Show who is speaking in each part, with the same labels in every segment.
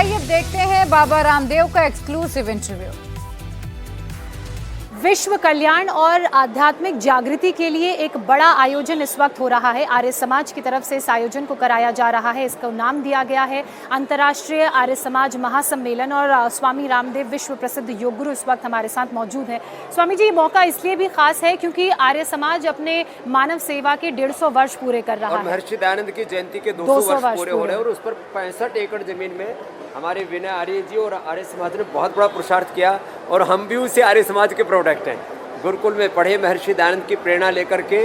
Speaker 1: आइए देखते हैं बाबा रामदेव का एक्सक्लूसिव इंटरव्यू।
Speaker 2: विश्व कल्याण और आध्यात्मिक जागृति के लिए एक बड़ा आयोजन इस वक्त हो रहा है। आर्य समाज की तरफ से इस आयोजन को कराया जा रहा है। इसका नाम दिया गया है अंतर्राष्ट्रीय आर्य समाज महासम्मेलन। और स्वामी रामदेव विश्व प्रसिद्ध योग गुरु इस वक्त हमारे साथ मौजूद हैं। स्वामी जी, ये मौका इसलिए भी खास है क्योंकि आर्य समाज अपने मानव सेवा के 150 वर्ष पूरे कर रहा है।
Speaker 3: महर्षि दयानंद की जयंती के 200 वर्ष पूरे हो रहे हैं और उस पर 65 एकड़ जमीन में हमारे विनय आर्य जी और आर्य समाज ने बहुत बड़ा पुरुषार्थ किया और हम भी उसी आर्य समाज के प्रोडक्ट हैं। गुरुकुल में पढ़े, महर्षि दयानंद की प्रेरणा लेकर के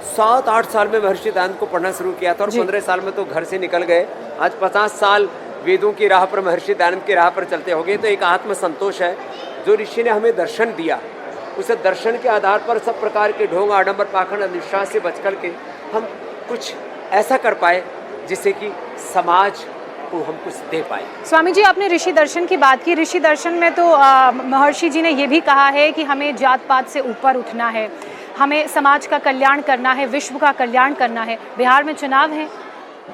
Speaker 3: 7-8 साल में महर्षि दयानंद को पढ़ना शुरू किया था और 15 साल में तो घर से निकल गए। आज 50 साल वेदों की राह पर, महर्षि दयानंद की राह पर चलते हो गए। तो एक आत्म संतोष है जो ऋषि ने हमें दर्शन दिया, उसे दर्शन के आधार पर सब प्रकार के ढोंग, आडंबर, पाखंड, अंधविश्वास से बच कर के हम कुछ ऐसा कर पाए जिससे कि समाज को हम कुछ दे पाए।
Speaker 2: स्वामी जी, आपने ऋषि दर्शन की बात की। ऋषि दर्शन में तो महर्षि जी ने ये भी कहा है कि हमें जात पात से ऊपर उठना है, हमें समाज का कल्याण करना है, विश्व का कल्याण करना है। बिहार में चुनाव है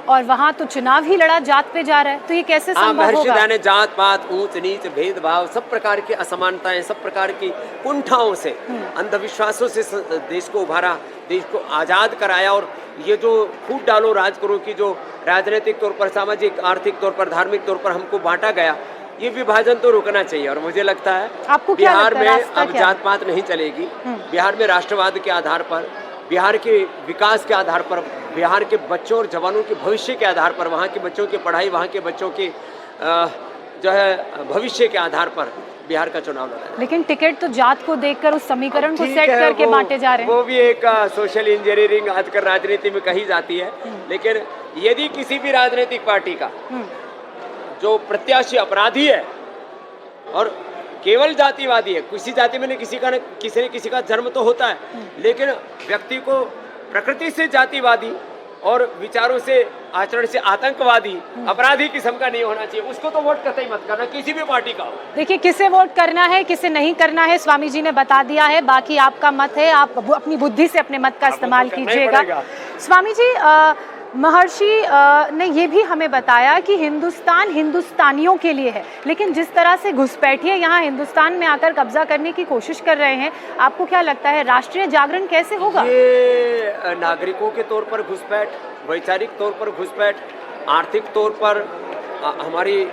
Speaker 2: और वहाँ तो चुनाव ही लड़ा जात पे जा रहा है, तो ये कैसे संभव होगा?
Speaker 3: महर्षि दयानंद ने जात पात, ऊंच नीच, भेदभाव, सब प्रकार की असमानताएं, सब प्रकार की कुंठाओं से, अंधविश्वासों से देश को उभारा, देश को आजाद कराया। और ये जो फूट डालो राज करो की जो राजनीतिक तौर पर, सामाजिक, आर्थिक तौर पर, धार्मिक तौर पर हमको बांटा गया, ये विभाजन तो रुकना चाहिए। और मुझे लगता है
Speaker 2: आपको क्या
Speaker 3: बिहार
Speaker 2: लगता है,
Speaker 3: में अब जात पात नहीं चलेगी। बिहार में राष्ट्रवाद के आधार पर, बिहार के विकास के आधार पर, बिहार के बच्चों और जवानों के भविष्य के आधार पर, वहाँ के बच्चों की पढ़ाई, वहाँ के बच्चों के जो है भविष्य के आधार पर बिहार का चुनाव लड़ा है।
Speaker 2: लेकिन टिकट तो जात को देखकर उस समीकरण को सेट करके बांटे जा रहे हैं।
Speaker 3: वो भी एक सोशल इंजीनियरिंग आजकल राजनीति में कही जाती है। लेकिन यदि किसी भी राजनीतिक पार्टी का जो प्रत्याशी अपराधी है और केवल जातिवादी है, किसी जाति में किसी न किसी का जन्म तो होता है, लेकिन व्यक्ति को प्रकृति से जातिवादी और विचारों से, आचरण से आतंकवादी, अपराधी किस्म का नहीं होना चाहिए। उसको तो वोट कतई मत करना, किसी भी पार्टी का हो।
Speaker 2: देखिए, किसे वोट करना है, किसे नहीं करना है, स्वामी जी ने बता दिया है। बाकी आपका मत है, आप अपनी बुद्धि से अपने मत का इस्तेमाल कीजिएगा। स्वामी जी, महर्षि ने ये भी हमें बताया कि हिंदुस्तान हिंदुस्तानियों के लिए है, लेकिन जिस तरह से घुसपैठिए यहाँ हिंदुस्तान में आकर कब्जा करने की कोशिश कर रहे हैं, आपको क्या लगता है राष्ट्रीय जागरण कैसे होगा?
Speaker 3: ये नागरिकों के तौर पर घुसपैठ, वैचारिक तौर पर घुसपैठ, आर्थिक तौर पर हमारी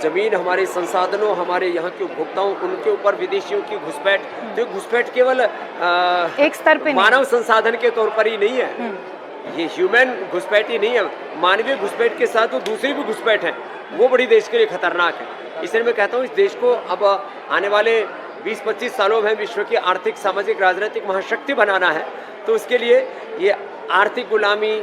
Speaker 3: जमीन, हमारे संसाधनों, हमारे यहाँ के उपभोक्ताओं, उनके ऊपर विदेशियों की घुसपैठ। तो घुसपैठ केवल
Speaker 2: एक स्तर पे
Speaker 3: मानव संसाधन के तौर पर ही नहीं है, ये ह्यूमन घुसपैठ ही नहीं है, मानवीय घुसपैठ के साथ वो दूसरी भी घुसपैठ है, वो बड़ी देश के लिए खतरनाक है। इसलिए मैं कहता हूँ इस देश को अब आने वाले 20-25 सालों में विश्व की आर्थिक, सामाजिक, राजनीतिक महाशक्ति बनाना है। तो उसके लिए ये आर्थिक गुलामी,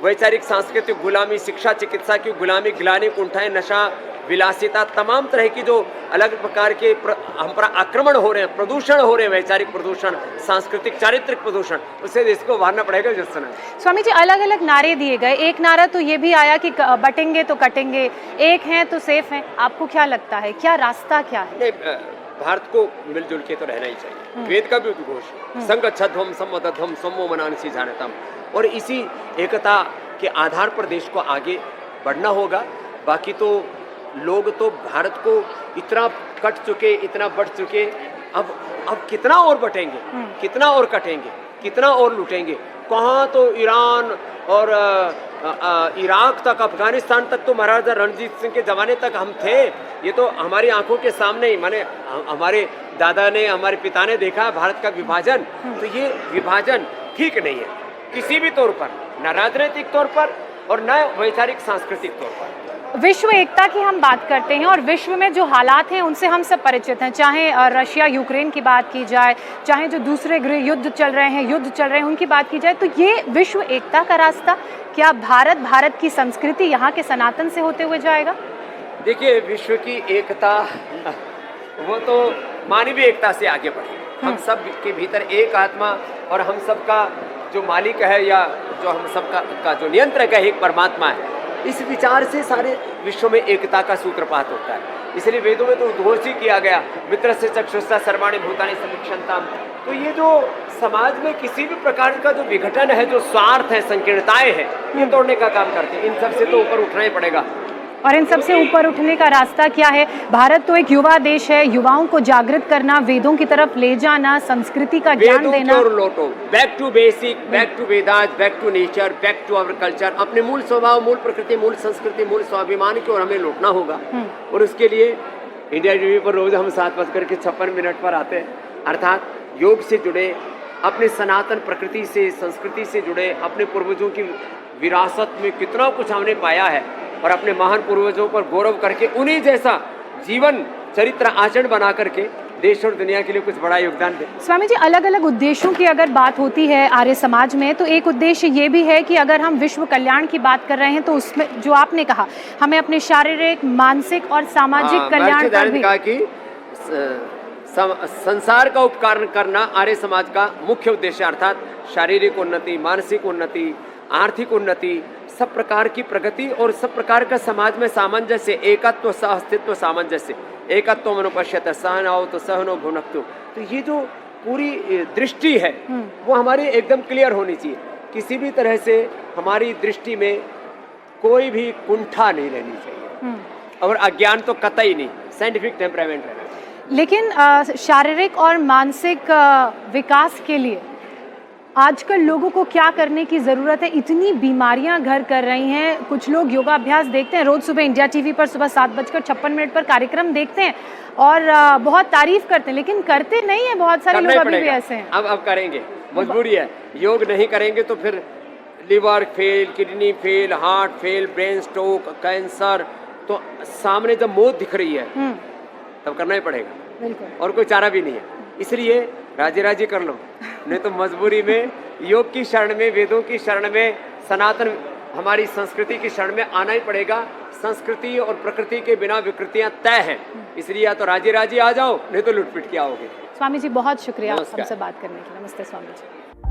Speaker 3: वैचारिक सांस्कृतिक गुलामी, शिक्षा चिकित्सा की गुलामी, गिलानी, कुंठाएं, नशा, विलासिता, तमाम तरह की जो अलग प्रकार के हम पर आक्रमण हो रहे हैं, प्रदूषण हो रहे हैं, वैचारिक प्रदूषण, सांस्कृतिक चारित्रिक प्रदूषण, उससे देश को उभारना पड़ेगा। जिस तरह
Speaker 2: स्वामी जी अलग अलग नारे दिए गए, एक नारा तो ये भी आया कि बटेंगे तो कटेंगे, एक हैं तो सेफ हैं। आपको क्या लगता है, क्या रास्ता क्या है?
Speaker 3: भारत को मिलजुल के तो रहना ही चाहिए। वेद का भी उद्घोष संगच्छध्वम सम्मतध्वम सम्मो मनांसि जानतम, और इसी एकता के आधार पर देश को आगे बढ़ना होगा। बाकी तो लोग तो भारत को इतना कट चुके, इतना बढ़ चुके, अब कितना और बटेंगे, कितना और कटेंगे, कितना और लूटेंगे। कहाँ तो ईरान और इराक तक, अफगानिस्तान तक तो महाराजा रणजीत सिंह के ज़माने तक हम थे। ये तो हमारी आंखों के सामने ही, माने हमारे दादा ने, हमारे पिता ने देखा भारत का विभाजन। तो ये विभाजन ठीक नहीं है किसी भी तौर पर, न राजनीतिक तौर पर और न वैचारिक सांस्कृतिक तौर पर।
Speaker 2: विश्व एकता की हम बात करते हैं और विश्व में जो हालात हैं उनसे हम सब परिचित हैं, चाहे रशिया यूक्रेन की बात की जाए, चाहे जो दूसरे गृह युद्ध चल रहे हैं उनकी बात की जाए, तो ये विश्व एकता का रास्ता क्या भारत की संस्कृति, यहाँ के सनातन से होते हुए जाएगा?
Speaker 3: देखिए, विश्व की एकता वो तो मानवीय एकता से आगे बढ़े। हम सब के भीतर एक आत्मा और हम सब का जो मालिक है या जो हम सब का जो नियंत्रक है, एक परमात्मा है। इस विचार से सारे विश्व में एकता का सूत्रपात होता है। इसलिए वेदों में तो उद्घोष ही किया गया, मित्र से चक्षुषा सर्वाणि भूतानि समीक्षन्ताम। तो ये जो समाज में किसी भी प्रकार का जो विघटन है, जो स्वार्थ है, संकीर्णताएं हैं, ये तोड़ने का काम करते हैं। इन सब से तो ऊपर उठना ही पड़ेगा।
Speaker 2: और इन सबसे ऊपर उठने का रास्ता क्या है? भारत तो एक युवा देश है, युवाओं को जागृत करना, वेदों की तरफ ले जाना, संस्कृति का ज्ञान
Speaker 3: वेदों की
Speaker 2: देना।
Speaker 3: ओर लौटो, back to basic, back to Vedas, back to nature, back to our culture. अपने मूल स्वभाव, मूल प्रकृति, मूल संस्कृति, मूल स्वाभिमान की ओर हमें लौटना होगा। और उसके लिए इंडिया टीवी पर रोज हम 7:56 पर आते हैं, अर्थात योग से जुड़े, अपने सनातन प्रकृति से, संस्कृति से जुड़े, अपने पूर्वजों की विरासत में कितना कुछ हमने पाया है और अपने महान पूर्वजों पर गौरव करके उन्हीं जैसा जीवन चरित्र आचरण बना करके देश और दुनिया के लिए कुछ बड़ा योगदान दे।
Speaker 2: स्वामी जी, अलग अलग उद्देश्यों की अगर बात होती है आर्य समाज में, तो एक उद्देश्य ये भी है कि अगर हम विश्व कल्याण की बात कर रहे हैं तो उसमें जो आपने कहा, हमें अपने शारीरिक, मानसिक और सामाजिक कल्याण पर भी
Speaker 3: कहा कि संसार का उपकार करना आर्य समाज का मुख्य उद्देश्य, अर्थात शारीरिक उन्नति, मानसिक उन्नति, आर्थिक उन्नति, सब प्रकार की प्रगति और सब प्रकार का समाज में सामंजस्य, एकत्व, सहअस्तित्व, सामंजस्य। एकत्व मनुपश्यत सहनौ तो सहनो भुनक्तु। तो ये जो पूरी दृष्टि है वो हमारी एकदम क्लियर होनी चाहिए। किसी भी तरह से हमारी दृष्टि में कोई भी कुंठा नहीं रहनी चाहिए और अज्ञान तो कतई नहीं, साइंटिफिक टेम्परामेंट रहना चाहिए।
Speaker 2: लेकिन शारीरिक और मानसिक विकास के लिए आजकल लोगों को क्या करने की ज़रूरत है? इतनी बीमारियां घर कर रही हैं। कुछ लोग योगाभ्यास देखते हैं, रोज़ सुबह इंडिया टीवी पर सुबह 7:56 पर कार्यक्रम देखते हैं और बहुत तारीफ करते हैं, लेकिन करते नहीं है। बहुत सारे लोग अभी भी ऐसे हैं।
Speaker 3: अब करेंगे, मजबूरी है। योग नहीं करेंगे तो फिर liver fail, kidney fail, heart fail, brain stroke, cancer, तो सामने जब मौत दिख रही है तब करना ही पड़ेगा।
Speaker 2: बिल्कुल।
Speaker 3: और कोई चारा भी नहीं है। इसलिए राजी राजी कर लो, नहीं तो मजबूरी में योग की शरण में, वेदों की शरण में, सनातन हमारी संस्कृति की शरण में आना ही पड़ेगा। संस्कृति और प्रकृति के बिना विकृतियां तय हैं। इसलिए या तो राजी राजी आ जाओ, नहीं तो लुटपिट के आओगे।
Speaker 2: स्वामी जी बहुत शुक्रिया
Speaker 3: नमस्कार।
Speaker 2: हमसे बात करने के लिए। नमस्ते स्वामी जी।